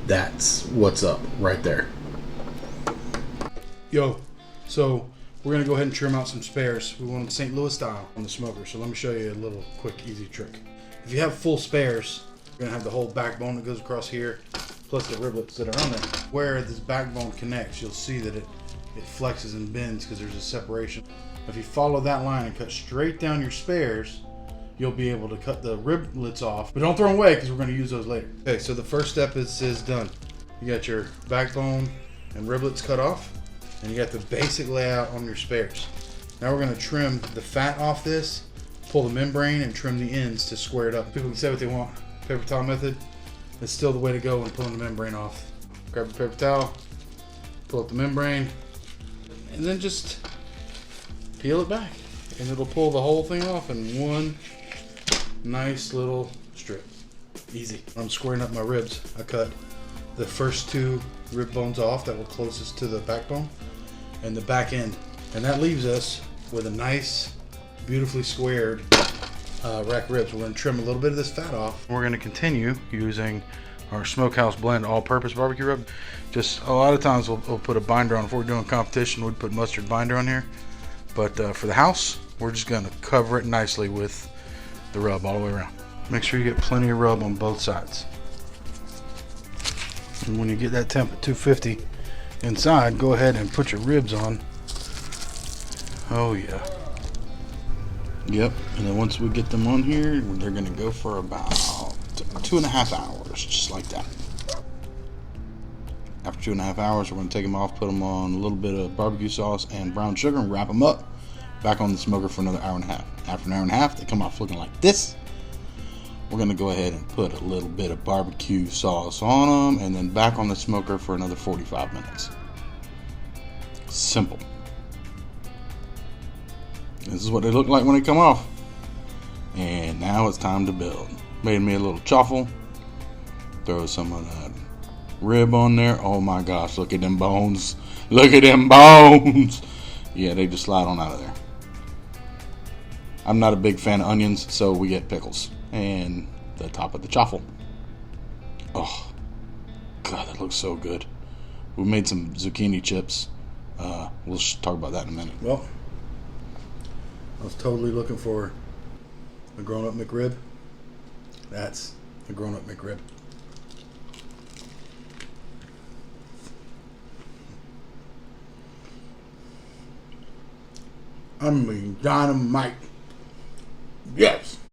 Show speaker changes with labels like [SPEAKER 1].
[SPEAKER 1] That's what's up right there. Yo, so we're gonna go ahead and trim out some spares. We want them St. Louis style on the smoker. So let me show you a little quick, easy trick. If you have full spares, you're gonna have the whole backbone that goes across here, plus the riblets that are on there. Where this backbone connects, you'll see that it flexes and bends because there's a separation. If you follow that line and cut straight down your spares, you'll be able to cut the riblets off, but don't throw them away because we're going to use those later. Okay, so the first step is done. You got your backbone and riblets cut off, and you got the basic layout on your spares. Now we're going to trim the fat off this, pull the membrane, and trim the ends to square it up. People can say what they want. Paper towel method is still the way to go when pulling the membrane off. Grab a paper towel, pull up the membrane, and then just peel it back, and it'll pull the whole thing off in one nice little strip. Easy. I'm squaring up my ribs. I cut the first two rib bones off that were closest to the backbone and the back end, and that leaves us with a nice, beautifully squared rack ribs. We're going to trim a little bit of this fat off. We're going to continue using our Smokehouse Blend all-purpose barbecue rub. Just a lot of times we'll put a binder on. If we're doing competition, we'd put mustard binder on here, but for the house, we're just going to cover it nicely with the rub all the way around. Make sure you get plenty of rub on both sides. And when you get that temp at 250 inside, go ahead and put your ribs on. Oh yeah. Yep, and then once we get them on here, they're gonna go for about 2.5 hours, just like that. After 2.5 hours, we're gonna take them off, put them on a little bit of barbecue sauce and brown sugar, and wrap them up. Back on the smoker for another hour and a half. After an hour and a half, they come off looking like this. We're gonna go ahead and put a little bit of barbecue sauce on them, and then back on the smoker for another 45 minutes. Simple. This is what they look like when they come off. And now it's time to build. Made me a little chaffle. Throw some of that rib on there. Oh my gosh, look at them bones. Look at them bones. Yeah, they just slide on out of there. I'm not a big fan of onions, so we get pickles. And the top of the chaffle. Oh, God, that looks so good. We made some zucchini chips. We'll talk about that in a minute. Well, I was totally looking for a grown-up McRib. That's a grown-up McRib. I mean, dynamite. Yes.